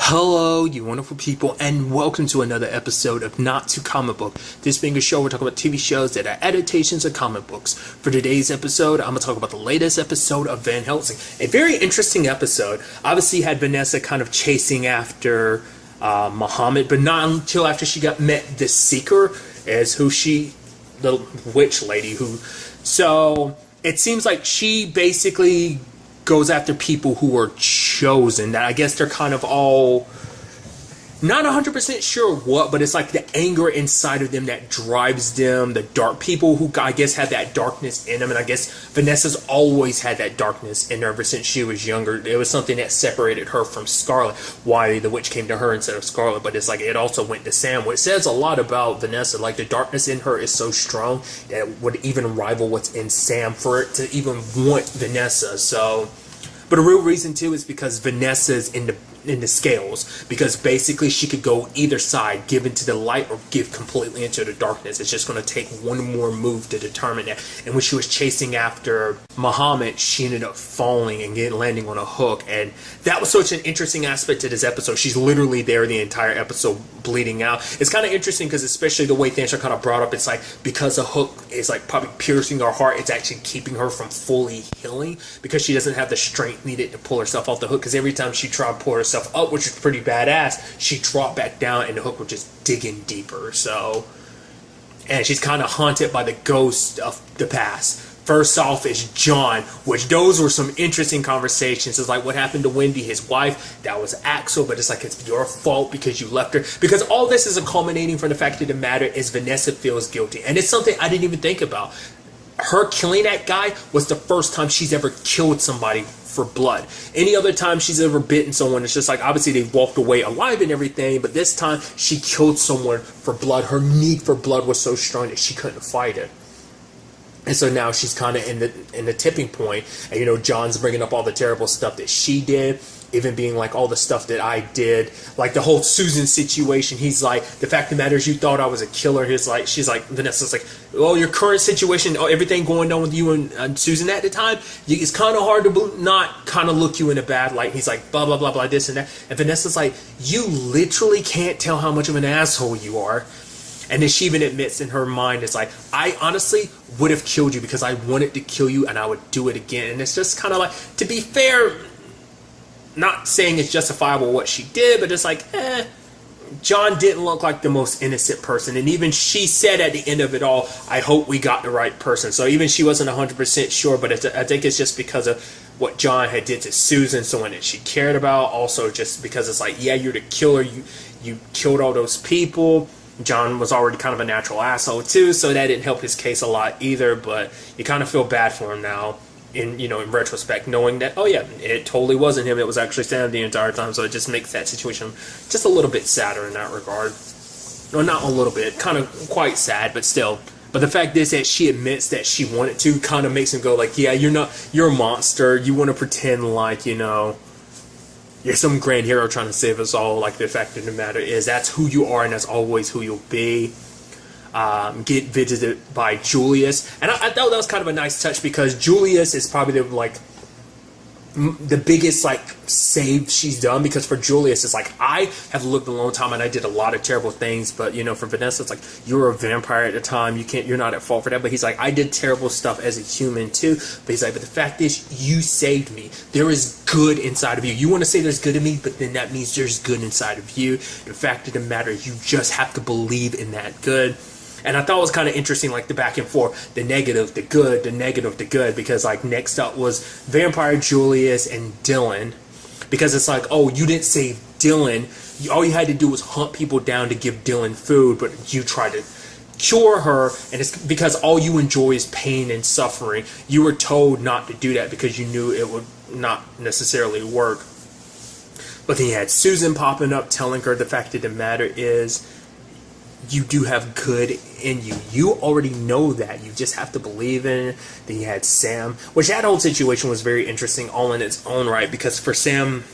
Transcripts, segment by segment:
Hello, you wonderful people, and welcome to another episode of Not Too Comic Book. This being a show, we're talking about TV shows that are adaptations of comic books. For today's episode, I'm going to talk about the latest episode of Van Helsing. A very interesting episode. Obviously had Vanessa kind of chasing after Muhammad, but not until after she met the Seeker, as the witch lady so it seems like she basically goes after people who are chosen. That I guess they're kind of all not 100% sure what, but it's like the anger inside of them that drives them. The dark people who I guess have that darkness in them, and I guess Vanessa's always had that darkness in her ever since she was younger. It was something that separated her from Scarlet. Why the witch came to her instead of Scarlet, but it's like it also went to Sam, which says a lot about Vanessa. Like the darkness in her is so strong that it would even rival what's in Sam for it to even want Vanessa. So, but a real reason too is because Vanessa's in the scales, because basically she could go either side, give into the light or give completely into the darkness. It's just going to take one more move to determine that. And when she was chasing after Muhammad, she ended up falling and landing on a hook, and that was such an interesting aspect to this episode. She's literally there the entire episode bleeding out. It's kind of interesting because especially the way things are kind of brought up, it's like because a hook is like probably piercing her heart, it's actually keeping her from fully healing because she doesn't have the strength needed to pull herself off the hook, because every time she tried to pull herself up, which is pretty badass, she dropped back down and the hook was just digging deeper. So, and she's kind of haunted by the ghost of the past. First off is John, which those were some interesting conversations. It's like, what happened to Wendy, his wife? That was Axel, but it's like, it's your fault because you left her. Because all this is culminating from the fact of the matter is Vanessa feels guilty. And it's something I didn't even think about. Her killing that guy was the first time she's ever killed somebody for blood. Any other time she's ever bitten someone, it's just like, obviously they walked away alive and everything, but this time she killed someone for blood. Her need for blood was so strong that she couldn't fight it. And so now she's kind of in the tipping point, and John's bringing up all the terrible stuff that she did, even being like all the stuff that I did, like the whole Susan situation. He's like, the fact of the matter is you thought I was a killer. She's like, Vanessa's like, well, your current situation, everything going on with you and Susan at the time, it's kind of hard to not kind of look you in a bad light. He's like, blah, blah, blah, blah, this and that. And Vanessa's like, you literally can't tell how much of an asshole you are. And then she even admits in her mind, it's like, I honestly would have killed you because I wanted to kill you and I would do it again. And it's just kind of like, to be fair, not saying it's justifiable what she did, but it's like, John didn't look like the most innocent person. And even she said at the end of it all, I hope we got the right person. So even she wasn't 100% sure, but I think it's just because of what John had did to Susan, someone that she cared about. Also just because it's like, yeah, you're the killer. You killed all those people. John was already kind of a natural asshole too, so that didn't help his case a lot either, but you kind of feel bad for him now in retrospect, knowing that, oh yeah, it totally wasn't him, it was actually Sam the entire time. So it just makes that situation just a little bit sadder in that regard. No, not a little bit, kind of quite sad, but still. But the fact is that she admits that she wanted to, kind of makes him go like, yeah, you're a monster, you want to pretend like, you're some grand hero trying to save us all. Like, the fact of the matter is that's who you are and that's always who you'll be. Get visited by Julius, and I thought that was kind of a nice touch, because Julius is probably the biggest save she's done, because for Julius it's like, I have lived a long time and I did a lot of terrible things, but for Vanessa it's like, you were a vampire at the time, you're not at fault for that. But he's like, I did terrible stuff as a human too, but he's like, but the fact is you saved me. There is good inside of you. You want to say there's good in me, but then that means there's good inside of you. The fact of the matter is you just have to believe in that good. And I thought it was kind of interesting, like the back and forth, the negative, the good, the negative, the good, because like next up was Vampire Julius and Dylan, because it's like, oh, you didn't save Dylan, all you had to do was hunt people down to give Dylan food, but you tried to cure her, and it's because all you enjoy is pain and suffering. You were told not to do that because you knew it would not necessarily work. But then you had Susan popping up telling her the fact of the matter is you do have good in you. You already know that. You just have to believe in it. Then you had Sam, which that whole situation was very interesting all in its own right, because for Sam,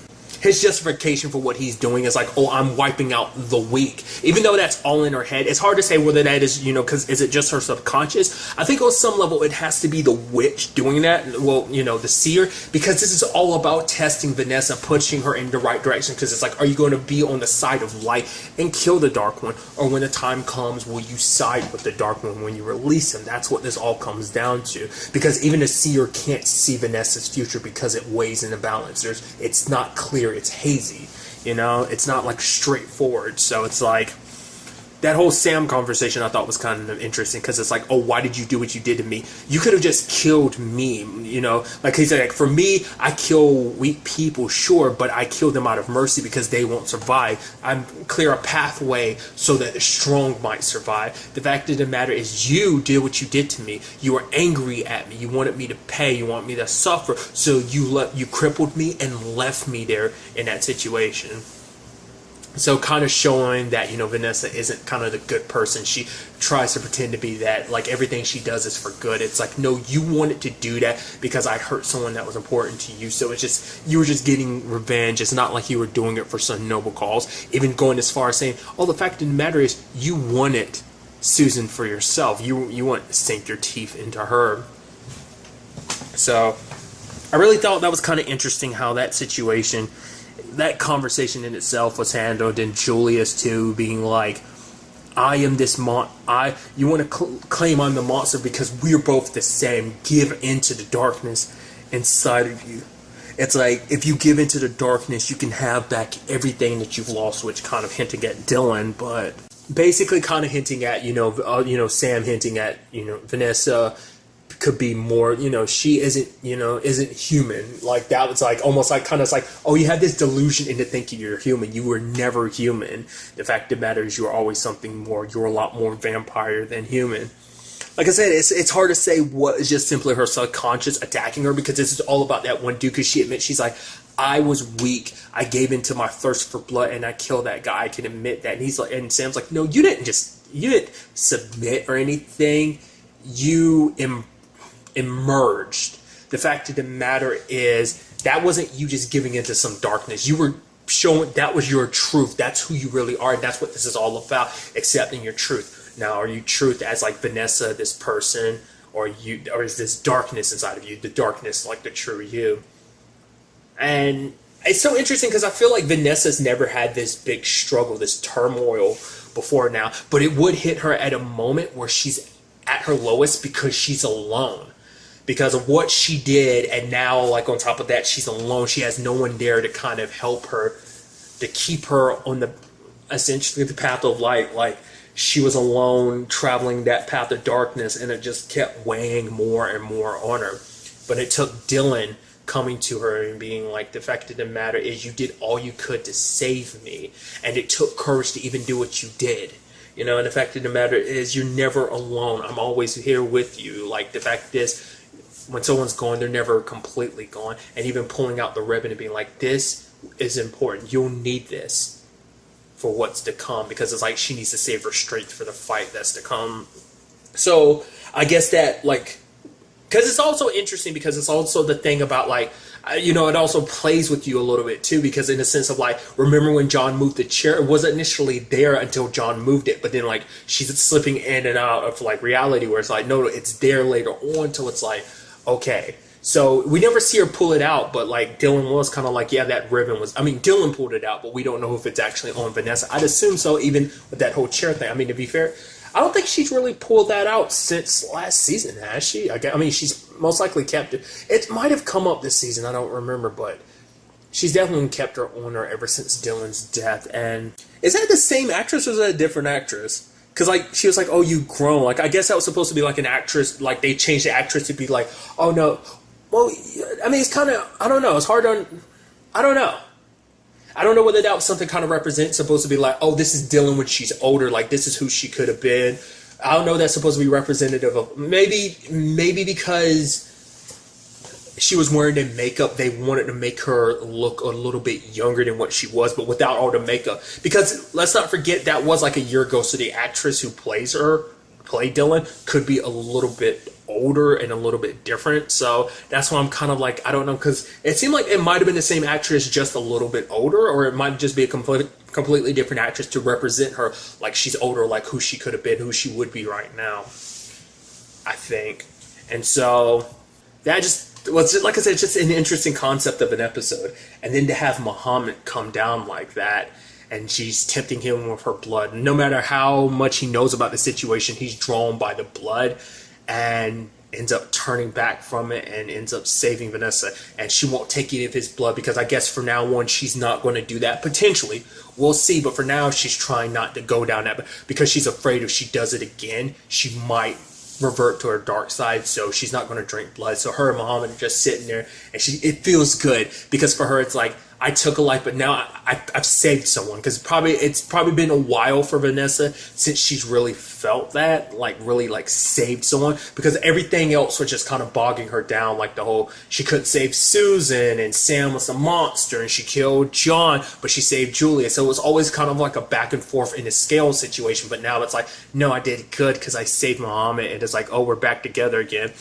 his justification for what he's doing is like, oh, I'm wiping out the weak. Even though that's all in her head, it's hard to say whether that is, because is it just her subconscious? I think on some level it has to be the witch doing that. Well, the seer, because this is all about testing Vanessa, pushing her in the right direction. Because it's like, are you going to be on the side of light and kill the Dark One, or when the time comes, will you side with the Dark One when you release him? That's what this all comes down to. Because even a seer can't see Vanessa's future because it weighs in the balance. It's not clear. It's hazy. It's not like straightforward. So it's like that whole Sam conversation I thought was kind of interesting, because it's like, oh, why did you do what you did to me? You could have just killed me, Like he said, like, for me, I kill weak people, sure, but I kill them out of mercy because they won't survive. I clear a pathway so that the strong might survive. The fact of the matter is, you did what you did to me. You were angry at me. You wanted me to pay. You want me to suffer. So you crippled me and left me there in that situation. So kind of showing that, Vanessa isn't kind of the good person. She tries to pretend to be that, like everything she does is for good. It's like, no, you wanted to do that because I hurt someone that was important to you. So it's just, you were just getting revenge. It's not like you were doing it for some noble cause. Even going as far as saying, oh, the fact of the matter is you wanted Susan for yourself. You want to sink your teeth into her. So I really thought that was kind of interesting how that situation, that conversation in itself was handled, and Julius too being like, I am this you want to claim I'm the monster because we're both the same. Give into the darkness inside of you. It's like, if you give into the darkness, you can have back everything that you've lost, which kind of hinting at Dylan, but basically kind of hinting at, Sam hinting at, Vanessa could be more, she isn't human. Like, that was like almost like kind of like, oh, you had this delusion into thinking you're human. You were never human. The fact of the matter is you were always something more. You're a lot more vampire than human. Like I said, it's hard to say what is just simply her subconscious attacking her, because this is all about that one dude. Because she admits, she's like, I was weak. I gave into my thirst for blood and I killed that guy. I can admit that. And he's like, and Sam's like, no, you didn't submit or anything. You emerged. The fact of the matter is, that wasn't you just giving into some darkness. You were showing that was your truth. That's who you really are. And that's what this is all about, accepting your truth. Now, are you truth as like Vanessa, this person, or is this darkness inside of you, the darkness like the true you? And it's so interesting because I feel like Vanessa's never had this big struggle, this turmoil before now, but it would hit her at a moment where she's at her lowest because she's alone. Because of what she did, and now, like, on top of that, she's alone. She has no one there to kind of help her, to keep her on essentially the path of light. Like, she was alone, traveling that path of darkness, and it just kept weighing more and more on her. But it took Dylan coming to her and being like, the fact of the matter is you did all you could to save me, and it took courage to even do what you did. And the fact of the matter is you're never alone. I'm always here with you. Like, the fact is, when someone's gone, they're never completely gone. And even pulling out the ribbon and being like, this is important. You'll need this for what's to come. Because it's like she needs to save her strength for the fight that's to come. So I guess that, like, because it's also interesting, because it's also the thing about, like, it also plays with you a little bit too, because in the sense of, like, remember when John moved the chair? It wasn't initially there until John moved it, but then, like, she's slipping in and out of, like, reality, where it's like, no, it's there later on, until it's like, okay. So we never see her pull it out, but, like, Dylan was kind of like, yeah, that ribbon was, Dylan pulled it out, but we don't know if it's actually on Vanessa. I'd assume so, even with that whole chair thing. To be fair, I don't think she's really pulled that out since last season, has she? She's most likely kept it. It might have come up this season, I don't remember, but she's definitely kept her on her ever since Dylan's death. And is that the same actress, or is that a different actress? Because, like, she was like, oh, you've grown. Like, I guess that was supposed to be, like, an actress. Like, they changed the actress to be like, oh, no. Well, it's kind of, I don't know. It's hard on, I don't know. I don't know whether that was something kind of supposed to be like, oh, this is Dylan when she's older. Like, this is who she could have been. I don't know if that's supposed to be representative of, maybe because she was wearing the makeup, they wanted to make her look a little bit younger than what she was, but without all the makeup. Because let's not forget, that was like a year ago, so the actress who played Dylan, could be a little bit older and a little bit different. So that's why I'm kind of like, I don't know, because it seemed like it might have been the same actress, just a little bit older, or it might just be a completely different actress to represent her, like she's older, like who she could have been, who she would be right now, I think. And so that just, well, it's just, like I said, it's just an interesting concept of an episode. And then to have Muhammad come down like that, and she's tempting him with her blood. No matter how much he knows about the situation, he's drawn by the blood and ends up turning back from it and ends up saving Vanessa. And she won't take any of his blood because I guess from now on she's not going to do that. Potentially. We'll see. But for now she's trying not to go down that, because she's afraid if she does it again, she might revert to her dark side. So she's not going to drink blood. So her and Muhammad are just sitting there, and it feels good, because for her it's like, I took a life, but now I've saved someone. Because it's probably been a while for Vanessa since she's really felt that, like really like saved someone, because everything else was just kind of bogging her down, like the whole, she couldn't save Susan, and Sam was a monster, and she killed John, but she saved Julia. So it was always kind of like a back and forth in a scale situation. But now it's like, no, I did good because I saved Muhammad, and it's like, oh, we're back together again.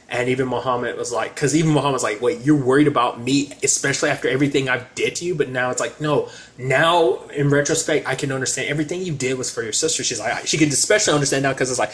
And even Muhammad was like, because even Muhammad's like, wait, you're worried about me, especially after everything I've did to you? But now it's like, no, now in retrospect, I can understand everything you did was for your sister. She's like, she can especially understand now, because it's like,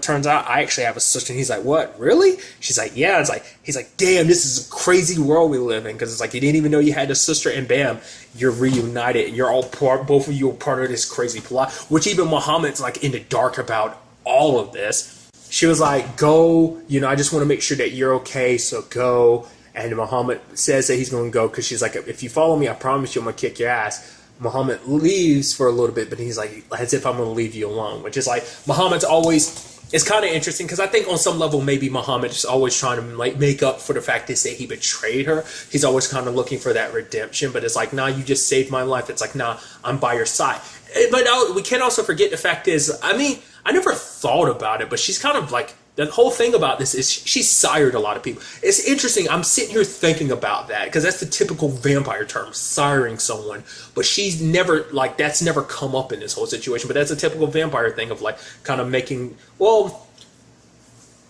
turns out I actually have a sister. And he's like, what, really? She's like, yeah. It's like, he's like, damn, this is a crazy world we live in. Because it's like, you didn't even know you had a sister, and bam, you're reunited. You're all both of you are part of this crazy plot, which even Muhammad's like in the dark about all of this. She was like, go, I just want to make sure that you're okay, so go. And Muhammad says that he's going to go, because she's like, if you follow me, I promise you I'm going to kick your ass. Muhammad leaves for a little bit, but he's like, as if I'm going to leave you alone. Which is like, Muhammad's always, it's kind of interesting, because I think on some level, maybe Muhammad is always trying to like make up for the fact that he betrayed her. He's always kind of looking for that redemption, but it's like, nah, you just saved my life. It's like, nah, I'm by your side. But we can't also forget the fact is, I never thought about it, but she's kind of like, the whole thing about this is she sired a lot of people. It's interesting. I'm sitting here thinking about that, because that's the typical vampire term, siring someone. But she's never, like, that's never come up in this whole situation. But that's a typical vampire thing of, like, kind of making, well,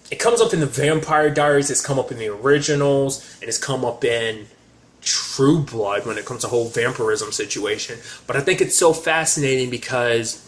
it comes up in the Vampire Diaries, it's come up in the originals, and it's come up in True Blood when it comes to the whole vampirism situation. But I think it's so fascinating because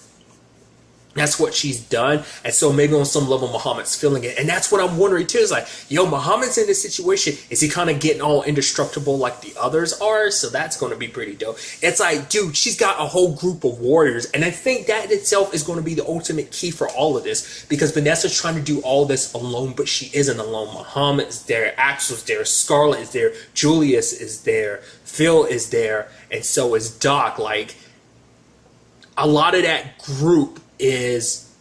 that's what she's done. And so maybe on some level Muhammad's feeling it. And that's what I'm wondering too. Is like, yo, Muhammad's in this situation. Is he kind of getting all indestructible like the others are? So that's going to be pretty dope. It's like, dude, she's got a whole group of warriors. And I think that in itself is going to be the ultimate key for all of this. Because Vanessa's trying to do all this alone, but she isn't alone. Muhammad's there. Axel's there. Scarlet is there. Julius is there. Phil is there. And so is Doc. Like, a lot of that group is,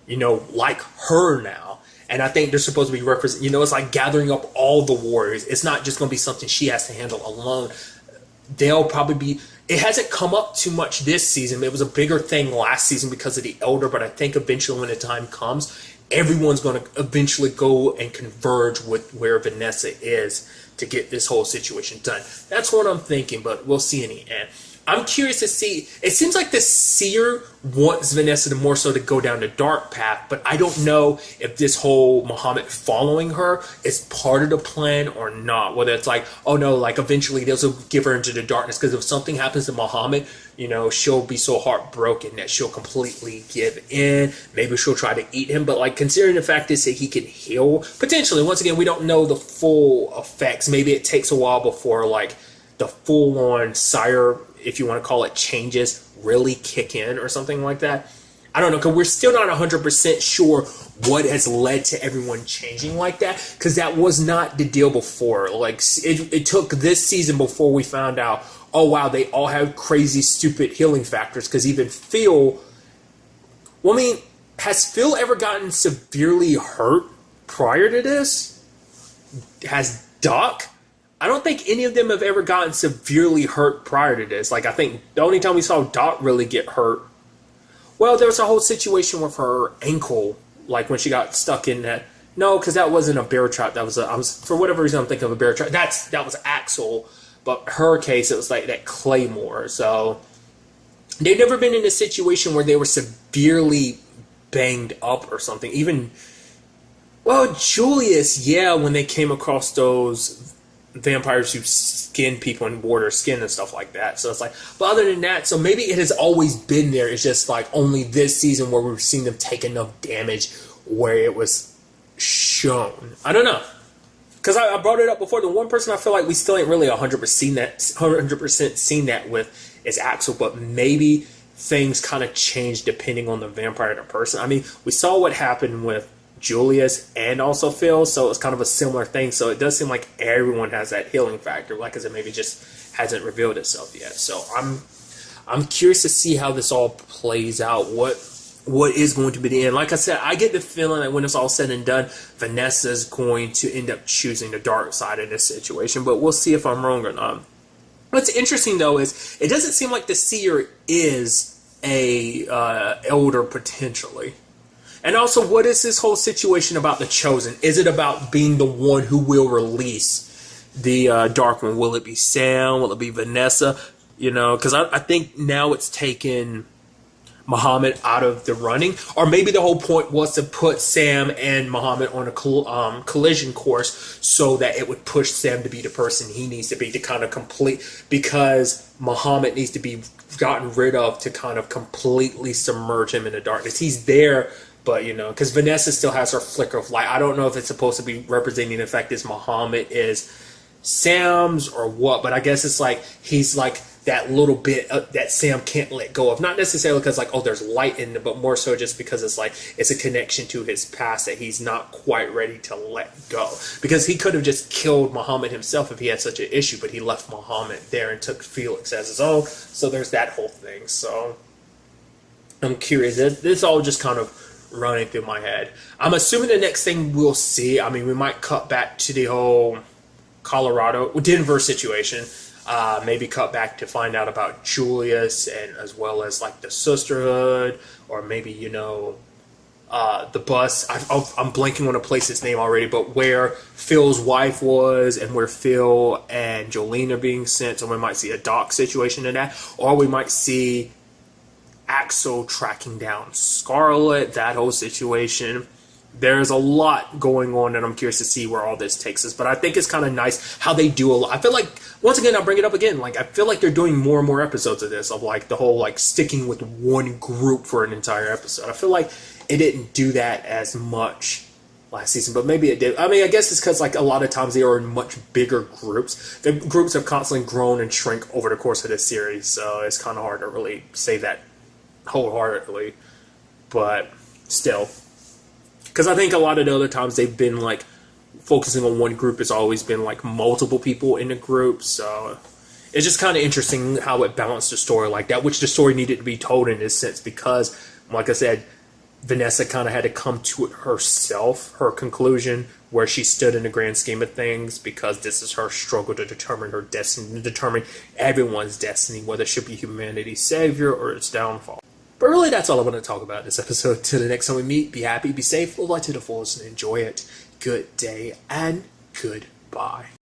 like her now. And I think they're supposed to be it's like gathering up all the warriors. It's not just going to be something she has to handle alone. They'll probably be, it hasn't come up too much this season. It was a bigger thing last season because of the Elder, but I think eventually when the time comes, everyone's going to eventually go and converge with where Vanessa is to get this whole situation done. That's what I'm thinking, but we'll see in the end. I'm curious to see. It seems like the seer wants Vanessa to more so to go down the dark path, but I don't know if this whole Muhammad following her is part of the plan or not. Whether it's like, oh no, like eventually they'll give her into the darkness, because if something happens to Muhammad, she'll be so heartbroken that she'll completely give in. Maybe she'll try to eat him, but like considering the fact is that he can heal, potentially, once again, we don't know the full effects. Maybe it takes a while before like the full-on sire, if you want to call it, changes really kick in or something like that. I don't know, because we're still not 100% sure what has led to everyone changing like that, because that was not the deal before. Like, it took this season before we found out, oh wow, they all have crazy, stupid healing factors, because even Phil, has Phil ever gotten severely hurt prior to this? Has Doc? I don't think any of them have ever gotten severely hurt prior to this. Like, I think the only time we saw Doc really get hurt, well, there was a whole situation with her ankle, like when she got stuck in that. No, because that wasn't a bear trap. That was for whatever reason I'm thinking of a bear trap. That was Axel, but her case, it was like that claymore. So they've never been in a situation where they were severely banged up or something. Even Well, Julius, yeah, when they came across those vampires who skin people and wore their skin and stuff like that. So it's like, but other than that, so maybe it has always been there. It's just like only this season where we've seen them take enough damage where it was shown. I don't know. Because I brought it up before. The one person I feel like we still ain't really 100% seen that with is Axel, but maybe things kind of change depending on the vampire and the person. I mean, we saw what happened with Julius and also Phil, so it's kind of a similar thing. So it does seem like everyone has that healing factor. Like I said, maybe it just hasn't revealed itself yet. So I'm curious to see how this all plays out. What is going to be the end? Like I said, I get the feeling that when it's all said and done, Vanessa is going to end up choosing the dark side in this situation. But we'll see if I'm wrong or not. What's interesting though is it doesn't seem like the seer is a elder potentially. And also, what is this whole situation about the Chosen? Is it about being the one who will release the Dark One? Will it be Sam? Will it be Vanessa? You know, because I think now it's taken Muhammad out of the running. Or maybe the whole point was to put Sam and Muhammad on a collision course so that it would push Sam to be the person he needs to be to kind of complete, because Muhammad needs to be gotten rid of to kind of completely submerge him in the darkness. He's there, but, you know, because Vanessa still has her flicker of light. I don't know if it's supposed to be representing the fact that Muhammad is Sam's or what, but I guess it's like he's like that little bit that Sam can't let go of. Not necessarily because like, oh, there's light in it, but more so just because it's like it's a connection to his past that he's not quite ready to let go. Because he could have just killed Muhammad himself if he had such an issue, but he left Muhammad there and took Felix as his own. So there's that whole thing. So I'm curious. This all just kind of running through my head. I'm assuming the next thing we'll see, I mean, we might cut back to the whole Denver situation. Maybe cut back to find out about Julius and as well as like the sisterhood, or maybe, you know, the bus. I'm blanking on a place's name already, but where Phil's wife was and where Phil and Jolene are being sent. So we might see a dock situation in that, or we might see Axel tracking down Scarlet, that whole situation. There's a lot going on, and I'm curious to see where all this takes us. But I think it's kind of nice how they do a lot. I feel like, once again, I'll bring it up again, like, I feel like they're doing more and more episodes of this, of, like, the whole, like, sticking with one group for an entire episode. I feel like it didn't do that as much last season, but maybe it did. I mean, I guess it's because, like, a lot of times they are in much bigger groups. The groups have constantly grown and shrink over the course of this series, so it's kind of hard to really say that wholeheartedly, but still. Because I think a lot of the other times they've been, like, focusing on one group, it's always been, like, multiple people in a group, so it's just kind of interesting how it balanced the story like that, which the story needed to be told in this sense, because, like I said, Vanessa kind of had to come to it herself, her conclusion, where she stood in the grand scheme of things, because this is her struggle to determine her destiny, to determine everyone's destiny, whether it should be humanity's savior or its downfall. But really, that's all I want to talk about in this episode. Till the next time we meet, be happy, be safe, live life to the fullest, and enjoy it. Good day, and goodbye.